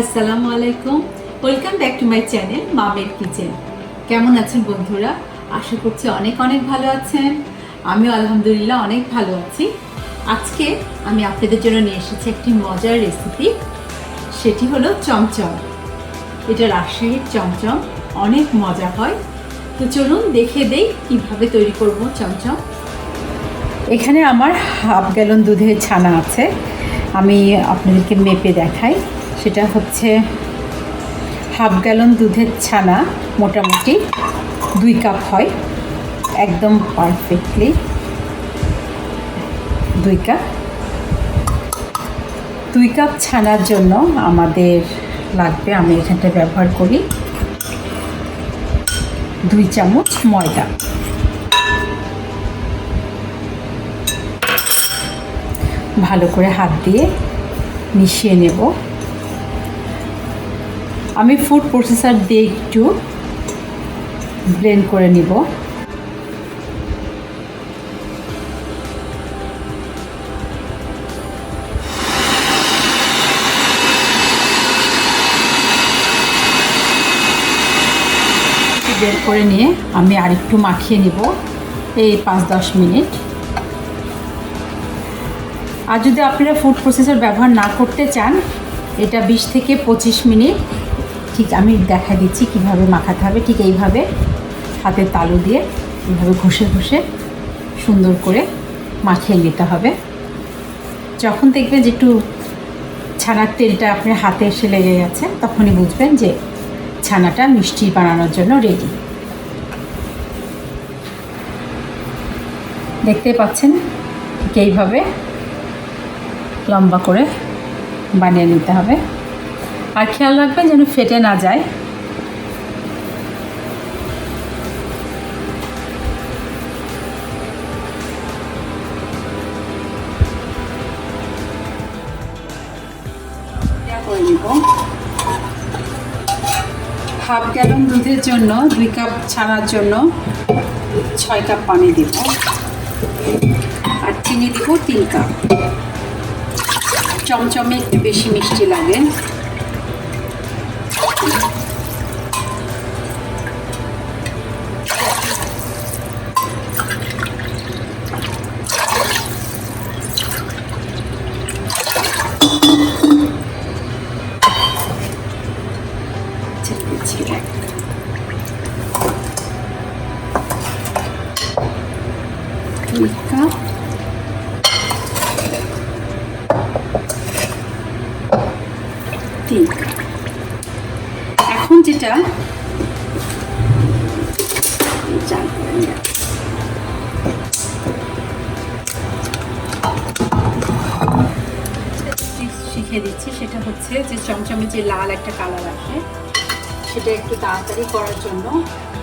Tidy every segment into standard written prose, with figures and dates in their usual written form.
আসসালামু আলাইকুম, welcome back to my channel মামের কিচেন। কেমন আছেন বন্ধুরা? আশা করছি অনেক অনেক ভালো আছেন। আমিও আলহামদুলিল্লাহ অনেক ভালো আছি। আজকে আমি আপনাদের জন্য নিয়ে এসেছি একটি মজার রেসিপি, সেটি হলো চমচম। এটা রাজশাহীর চমচম, অনেক মজা হয়। তো চলুন দেখে দেই কীভাবে তৈরি করব চমচম। এখানে আমার হাফ গ্যালন দুধের ছানা আছে, আমি আপনাদেরকে মেপে দেখাই। সেটা হচ্ছে হাফ গ্যালন দুধের ছানা, মোটামুটি 2 কাপ হয়, একদম পারফেক্টলি 2 কাপ ছানার জন্য আমাদের লাগবে, আমি এখানটা ব্যবহার করি 2 চামচ ময়দা। ভালো করে হাত দিয়ে মিশিয়ে নেব। আমি ফুড প্রসেসর দিয়ে একটু ব্লেন্ড করে নিব। বের করে নিয়ে আমি আরেকটু মাখিয়ে নিব এই 5-10 মিনিট। আর যদি আপনারা ফুড প্রসেসর ব্যবহার না করতে চান, এটা 20 থেকে 25 মিনিট, ঠিক আমি দেখা দিচ্ছি কিভাবে মাখাতে হবে। ঠিক এইভাবে হাতের তালু দিয়ে এইভাবে ঘষে ঘষে সুন্দর করে মাখিয়ে নিতে হবে। যখন দেখবেন যে একটু ছানার তেলটা আপনার হাতে এসে লেগে গেছে, তখনই বুঝবেন যে ছানাটা মিষ্টি বানানোর জন্য রেডি। দেখতে পাচ্ছেন ঠিক এইভাবে লম্বা করে বানিয়ে নিতে হবে। আর খেয়াল রাখবেন যেন ফেটে না যায়। করে নিব। হাফ গ্যালন দুধের জন্য 2 কাপ ছানার জন্য 6 কাপ পানি দিব, আর চিনি দিব 3 কাপ। চমচমে একটু বেশি মিষ্টি লাগে। এখন যেটা শিখিয়ে দিচ্ছি, সেটা হচ্ছে যে চমচমে যে লাল একটা কালার আসে, সেটা একটু তাড়াতাড়ি করার জন্য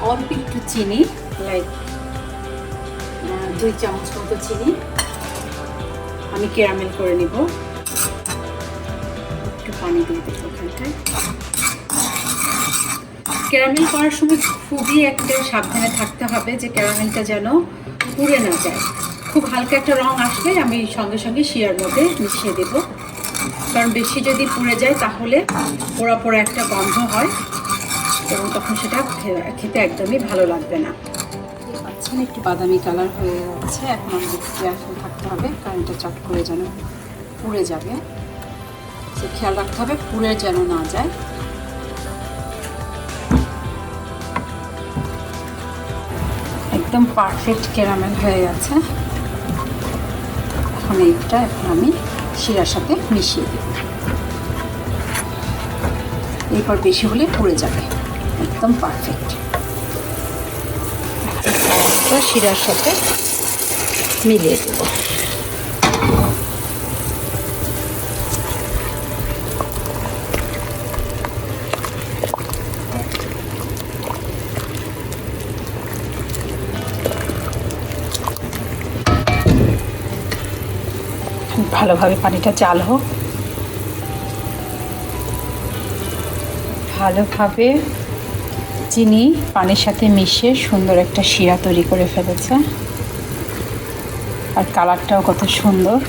অল্প একটু চিনি, লাইক 2 চামচ মতো চিনি আমি ক্যারামেল করে নিব। একটু পানি দিয়ে দেবো ওখানটায়। ক্যারামেল করার সময় খুবই একটা সাবধানে থাকতে হবে যে ক্যারামেলটা যেন পুড়ে না যায়। খুব হালকা একটা রং আসলে আমি সঙ্গে সঙ্গে শিরার মধ্যে মিশিয়ে দেব, কারণ বেশি যদি পুড়ে যায় তাহলে পোড়া পোড়া একটা গন্ধ হয় এবং তখন সেটা খেতে একদমই ভালো লাগবে না। পাচ্ছেন একটু বাদামি কালার হয়ে যাচ্ছে। এখন আমাদের কেয়ারফুল থাকতে হবে, কারণ এটা চট করে যেন পুড়ে যাবে, সে খেয়াল রাখতে হবে পুড়ে যেন না যায়। একদম পারফেক্ট ক্যারামেল হয়ে গেছে। এখন এখন আমি শিরার সাথে মিশিয়ে দেব। এরপর বেশি হলে পুড়ে যাবে। একদম পারফেক্ট। শিরার সাথে মিলিয়ে দেব। ভালোভাবে পানিটা জাল হোক। ভালোভাবে চিনি পানির সাথে মিশিয়ে সুন্দর একটা শিরা তৈরি করে ফেলেছে। আর কালারটাও কত সুন্দর।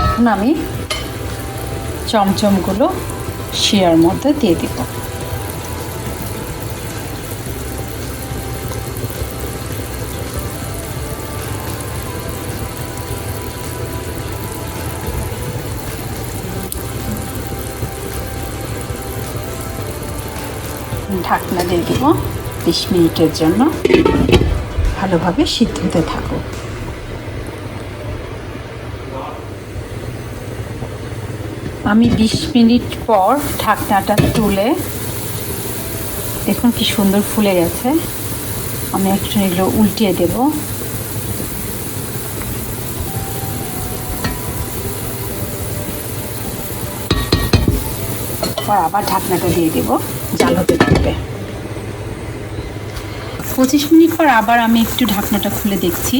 এখন আমি চমচমগুলো শিরার মধ্যে দিয়ে দিব। ঢাকনা দিয়ে দেব 20 মিনিটের জন্য, ভালোভাবে সিদ্ধ হতে থাকুক। আমি 20 মিনিট পর ঢাকনাটা তুলে দেখুন কি সুন্দর ফুলে গেছে। আমি একটু এগুলো উল্টিয়ে দেব। আবার ঢাকনাটা দিয়ে দেব, জাল হতে থাকবে। 25 মিনিট পর আবার আমি একটু ঢাকনাটা খুলে দেখছি।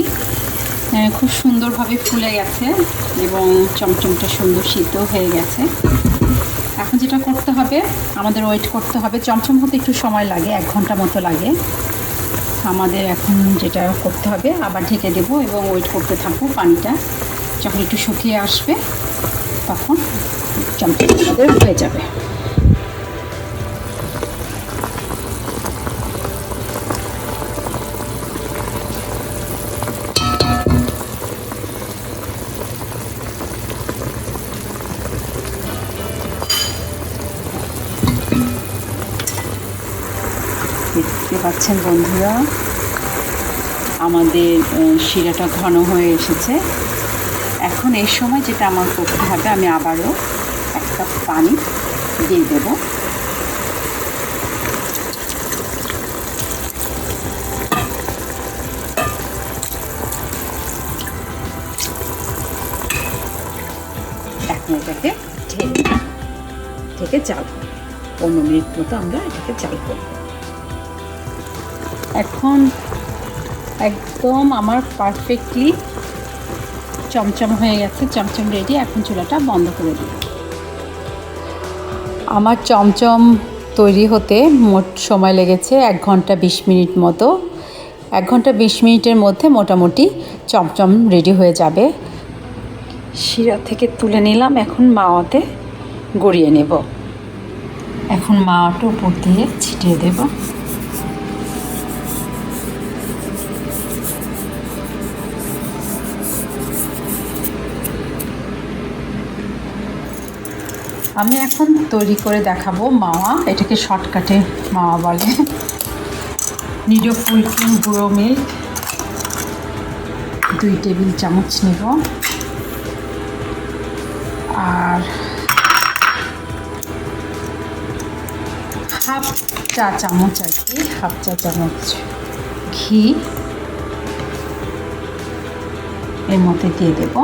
খুব সুন্দরভাবে ফুলে গেছে এবং চমচমটা সুন্দর সিদ্ধ হয়ে গেছে। এখন যেটা করতে হবে, আমাদের ওয়েট করতে হবে। চমচম হতে একটু সময় লাগে, 1 ঘন্টা মতো লাগে। আমাদের এখন যেটা করতে হবে, আবার ঢেকে দেব এবং ওয়েট করতে থাকবো। পানিটা যখন একটু শুকিয়ে আসবে তখন চমচম আমাদের হয়ে যাবে। দেখতে পাচ্ছেন বন্ধুরা, আমাদের শিরাটা ঘন হয়ে এসেছে। এখন এই সময় যেটা আমার করতে হবে, আমি আবারও 1 কাপ পানি দিয়ে দেব। এখন এটাকে ঢেকে চাল 15 মিনিট মতো আমরা এটাকে চাল করব। এখন একদম আমার পারফেক্টলি চমচম হয়ে গেছে, চমচম রেডি। এখন চুলাটা বন্ধ করে দিই। আমার চমচম তৈরি হতে মোট সময় লেগেছে 1 ঘন্টা 20 মিনিট মতো। 1 ঘন্টা 20 মিনিটের মধ্যে মোটামুটি চমচম রেডি হয়ে যাবে। শিরা থেকে তুলে নিলাম, এখন মাওয়াতে গড়িয়ে নেব। এখন মাওয়াটা উপর দিয়ে ছিটিয়ে দেব। আমি এখন তৈরি করে দেখাবো মাওয়া। এটাকে শর্টকাটে মাওয়া বলে। নিডো ফুল ক্রিম গুঁড়ো মিল্ক 2 টেবিল চামচ নেব, আর হাফ চা চামচ হাফ চা চামচ ঘি এর মধ্যে দিয়ে দেব।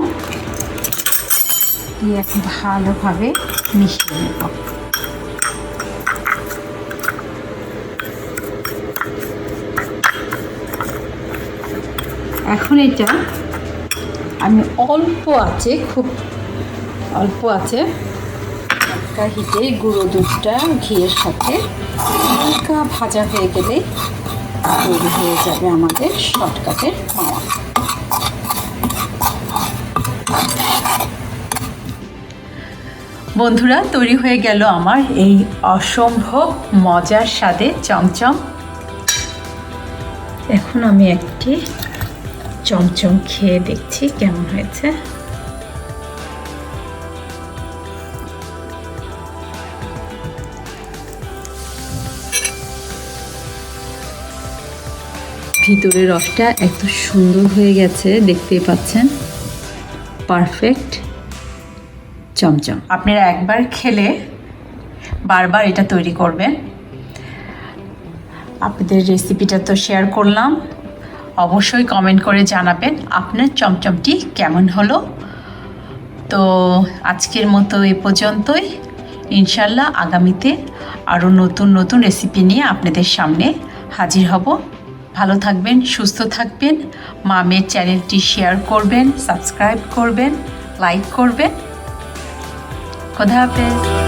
দিয়ে এখন ভালোভাবে মিশিয়ে নেব। এখন এটা আমি অল্প আছে, খুব অল্প আছে হালকা হিটে গুঁড়ো দুধটা ঘিয়ের সাথে হালকা ভাজা হয়ে গেলেই তৈরি হয়ে যাবে আমাদের শর্টকাটের মাওয়া। বন্ধুরা, তৈরি হয়ে গেল আমার এই অসম্ভব মজার স্বাদে চমচম। এখন আমি একটি চমচম খেয়ে দেখছি কেমন হয়েছে। ভিতরের রসটা এত সুন্দর হয়ে গেছে, দেখতেই পাচ্ছেন। পারফেক্ট চমচম। আপনারা একবার খেলে বারবার এটা তৈরি করবেন। আপনাদের রেসিপিটা তো শেয়ার করলাম, অবশ্যই কমেন্ট করে জানাবেন আপনার চমচমটি কেমন হলো। তো আজকের মতো এ পর্যন্তই। ইনশাল্লাহ আগামীতে আরও নতুন নতুন রেসিপি নিয়ে আপনাদের সামনে হাজির হব। ভালো থাকবেন, সুস্থ থাকবেন। মামের চ্যানেলটি শেয়ার করবেন, সাবস্ক্রাইব করবেন, লাইক করবেন। খোদা হাফেজ।